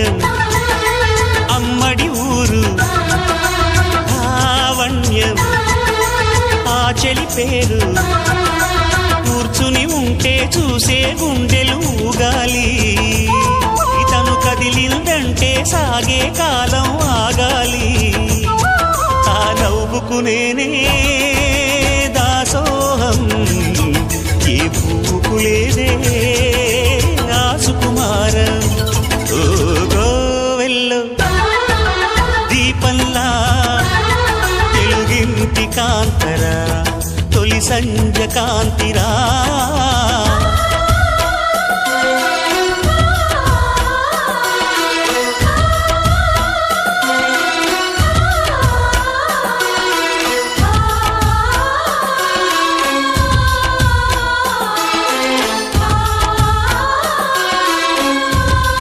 లావణ్యం అమ్మడి ఊరు లావణ్యం ఆ చెలి పేరు కూర్చుని ఉంటే చూసే గుండెలు ఊగాలి ఇతను కదిలిందంటే సాగే కాలం ఆగాలి ఆ నవ్వుకునేనే దాసోహం ఏ పువ్వుకు లేదే ఆ సుకుమారం ఓ గోవెల్లో దీపంలా తెలుగింటి కాంతరా తొలి సంజ కాంతిరా